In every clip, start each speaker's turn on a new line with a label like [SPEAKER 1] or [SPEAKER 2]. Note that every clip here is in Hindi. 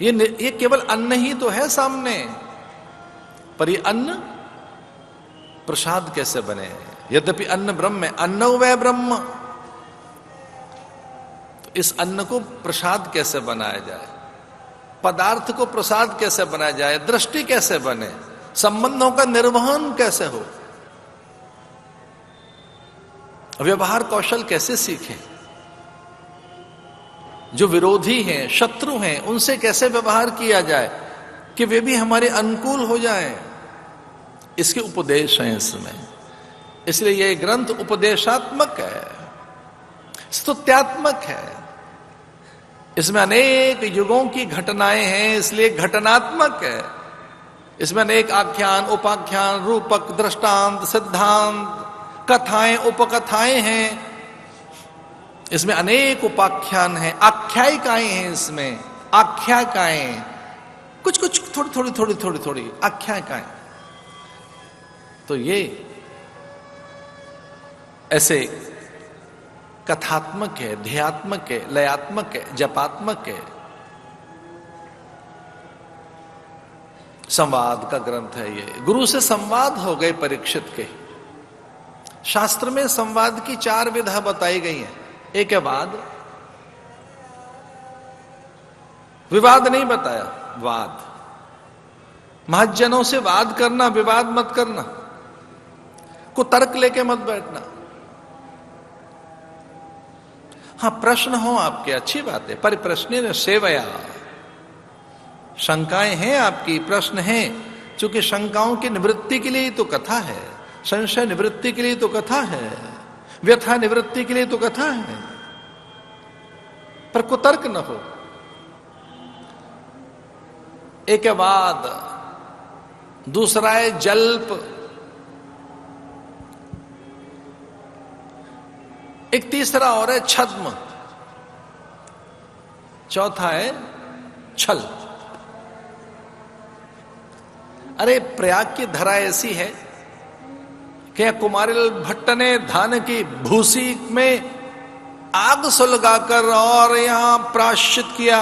[SPEAKER 1] ये केवल अन्न ही तो है सामने, पर ये अन्न प्रसाद कैसे बने? यद्यपि अन्न ब्रह्म है, अन्न वै ब्रह्म, तो इस अन्न को प्रसाद कैसे बनाया जाए? पदार्थ को प्रसाद कैसे बनाया जाए? दृष्टि कैसे बने? संबंधों का निर्वहन कैसे हो? व्यवहार कौशल कैसे सीखें? जो विरोधी हैं, शत्रु हैं, उनसे कैसे व्यवहार किया जाए कि वे भी हमारे अनुकूल हो जाएं? इसके उपदेश हैं इसमें। इसलिए यह ग्रंथ उपदेशात्मक है, स्तुत्यात्मक है। इसमें अनेक युगों की घटनाएं हैं, इसलिए घटनात्मक है। इसमें अनेक आख्यान, उपाख्यान, रूपक, दृष्टांत, सिद्धांत, कथाएं, उपकथाएं हैं। इसमें अनेक उपाख्यान हैं, आख्यायिकाएं हैं। इसमें आख्यायिकाएं, कुछ कुछ थोड़ी थोड़ी आख्यायिकाएं। तो ये ऐसे कथात्मक है, ध्येयात्मक है, लयात्मक है, जपात्मक है, संवाद का ग्रंथ है ये। गुरु से संवाद हो गए परीक्षित के। शास्त्र में संवाद की 4 विधा बताई गई हैं। एक है वाद, विवाद नहीं बताया, वाद। महज्जनों से वाद करना, विवाद मत करना, को तर्क लेके मत बैठना। हां, प्रश्न हो आपके, अच्छी बात है, पर प्रश्न सेवया, शंकाएं हैं आपकी, प्रश्न हैं, क्योंकि शंकाओं की निवृत्ति के लिए तो कथा है, संशय निवृत्ति के लिए तो कथा है, व्यथा निवृत्ति के लिए तो कथा है, पर कुतर्क न हो। एक है वाद, दूसरा है जल्प, एक तीसरा और है छद्म, चौथा है छल। अरे प्रयाग की धरा ऐसी है कि कुमारिल भट्ट ने धान की भूसी में आग सुलगाकर और यहां प्रायश्चित किया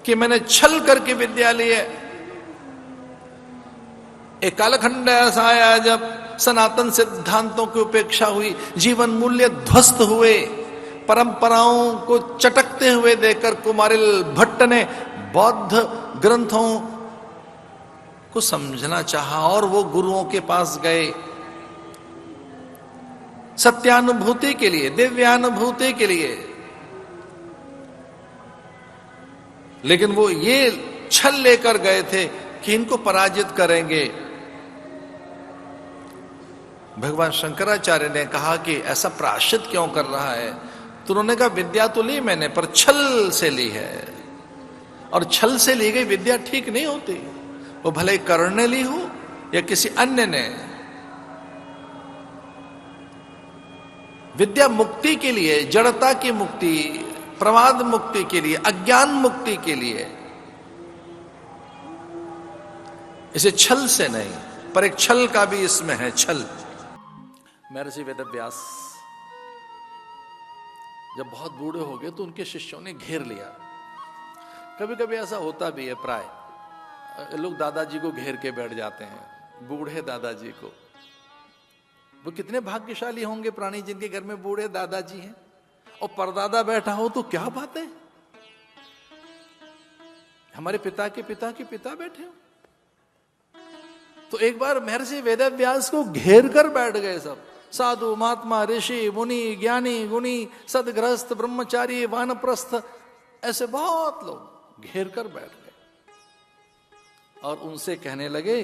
[SPEAKER 1] कि मैंने छल करके विद्या ली है। एक कालखंड ऐसा आया जब सनातन सिद्धांतों की उपेक्षा हुई, जीवन मूल्य ध्वस्त हुए, परंपराओं को चटकते हुए देखकर कुमारिल भट्ट ने बौद्ध ग्रंथों को समझना चाहा और वो गुरुओं के पास गए सत्यानुभूति के लिए, दिव्यानुभूति के लिए। लेकिन वो ये छल लेकर गए थे कि इनको पराजित करेंगे। भगवान शंकराचार्य ने कहा कि ऐसा प्रायश्चित क्यों कर रहा है? तो उन्होंने कहा विद्या तो ली मैंने, पर छल से ली है, और छल से ली गई विद्या ठीक नहीं होती। वो भले कर्ण ने ली हो या किसी अन्य ने। विद्या मुक्ति के लिए, जड़ता की मुक्ति, प्रमाद मुक्ति के लिए, अज्ञान मुक्ति के लिए, इसे छल से नहीं, पर एक छल का भी इसमें है, छल। महर्षि वेदव्यास जब बहुत बूढ़े हो गए तो उनके शिष्यों ने घेर लिया। कभी कभी ऐसा होता भी है, प्राय लोग दादाजी को घेर के बैठ जाते हैं, बूढ़े दादाजी को। वो कितने भाग्यशाली होंगे प्राणी जिनके घर में बूढ़े दादाजी हैं, और परदादा बैठा हो तो क्या बात है। हमारे पिता के पिता के पिता बैठे हो। तो एक बार महर्षि वेदव्यास को घेर कर बैठ गए सब, साधु, महात्मा, ऋषि, मुनि, ज्ञानी, गुणी, सदगृहस्थ, ब्रह्मचारी, वानप्रस्थ, ऐसे बहुत लोग घेर कर बैठ गए और उनसे कहने लगे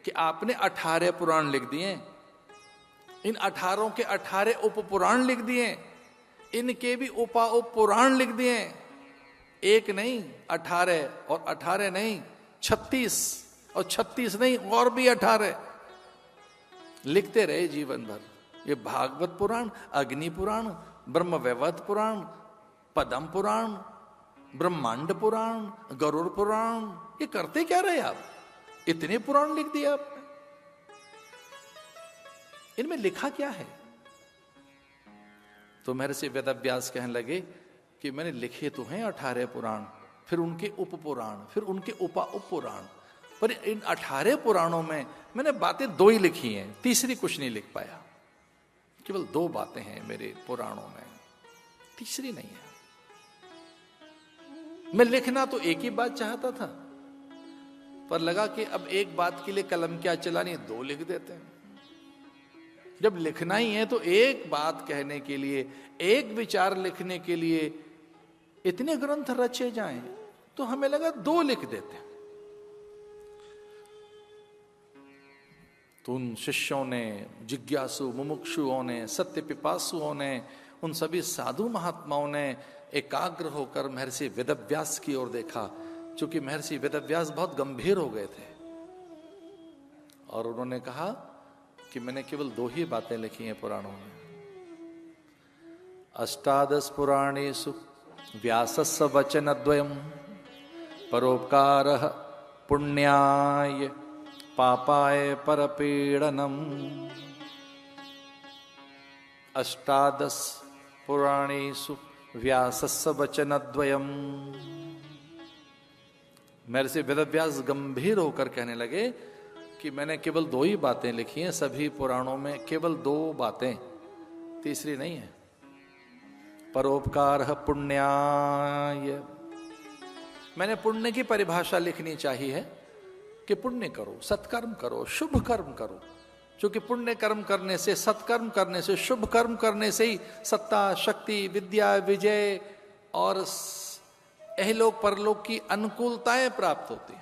[SPEAKER 1] कि आपने 18 पुराण लिख दिए, इन 18 के 18 उप पुराण लिख दिए, इनके भी उप पुराण लिख दिए। एक नहीं 18, और 18 नहीं 36, और 36 नहीं और भी 18 लिखते रहे जीवन भर। ये भागवत पुराण, अग्नि पुराण, ब्रह्म वैवर्त पुराण, पद्म पुराण, ब्रह्मांड पुराण, गरुड़ पुराण, ये करते क्या रहे आप? इतने पुराण लिख दिए आपने, इनमें लिखा क्या है? तो महर्षि वेदव्यास कहने लगे कि मैंने लिखे तो हैं 18 पुराण, फिर उनके उपपुराण, फिर उनके उपपुराण। पर इन 18 पुराणों में मैंने बातें 2 ही लिखी हैं, तीसरी कुछ नहीं लिख पाया। केवल 2 बातें हैं मेरे पुराणों में, तीसरी नहीं है। मैं लिखना तो एक ही बात चाहता था, पर लगा कि अब एक बात के लिए कलम क्या चलानी, 2 लिख देते हैं। जब लिखना ही है तो एक बात कहने के लिए, एक विचार लिखने के लिए इतने ग्रंथ रचे जाएं, तो हमें लगा 2 लिख देते हैं। तो उन शिष्यों ने, जिज्ञासु मुमुक्षुओं ने, सत्य पिपासुओं ने, उन सभी साधु महात्माओं ने एकाग्र होकर महर्षि वेदव्यास की ओर देखा, क्योंकि महर्षि वेदव्यास बहुत गंभीर हो गए थे। और उन्होंने कहा कि मैंने केवल 2 ही बातें लिखी हैं पुराणों में। 18 पुराणेषु व्यासस्य वचनद्वयम् परोपकारः पुण्याय पापाय परपीडनम्। 18 पुराणेषु व्यासस्य वचनद्वयम्। महर्षि वेदव्यास गंभीर होकर कहने लगे कि मैंने केवल 2 ही बातें लिखी हैं सभी पुराणों में, केवल 2 बातें, तीसरी नहीं है। परोपकार पुण्याय, मैंने पुण्य की परिभाषा लिखनी चाहिए है कि पुण्य करो, सत्कर्म करो, शुभ कर्म करो। क्योंकि पुण्य कर्म करने से, सत्कर्म करने से, शुभ कर्म करने से ही सत्ता, शक्ति, विद्या, विजय और इहलोक परलोक की अनुकूलताएं प्राप्त होती है।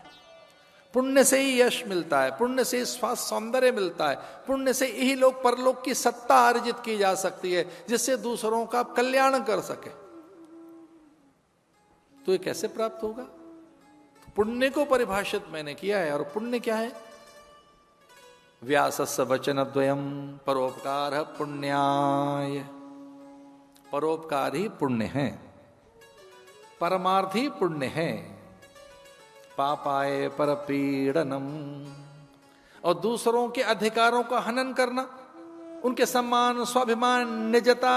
[SPEAKER 1] पुण्य से ही यश मिलता है, पुण्य से स्वास्थ्य सौंदर्य मिलता है, पुण्य से यही लोक परलोक की सत्ता अर्जित की जा सकती है, जिससे दूसरों का कल्याण कर सके। तो ये कैसे प्राप्त होगा? तो पुण्य को परिभाषित मैंने किया है, और पुण्य क्या है? व्यासस्य वचनद्वयम् परोपकार पुण्याय। परोपकार ही पुण्य है, परमार्थ ही पुण्य है। पापाय परपीडनम, और दूसरों के अधिकारों का हनन करना, उनके सम्मान, स्वाभिमान, निजता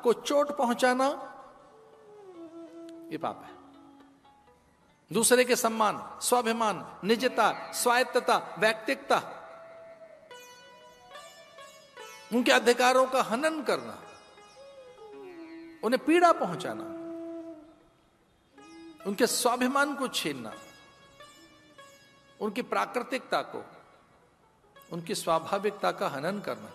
[SPEAKER 1] को चोट पहुंचाना, ये पाप है। दूसरे के सम्मान, स्वाभिमान, निजता, स्वायत्तता, व्यक्तिकता, उनके अधिकारों का हनन करना, उन्हें पीड़ा पहुंचाना, उनके स्वाभिमान को छीनना, उनकी प्राकृतिकता को, उनकी स्वाभाविकता का हनन करना,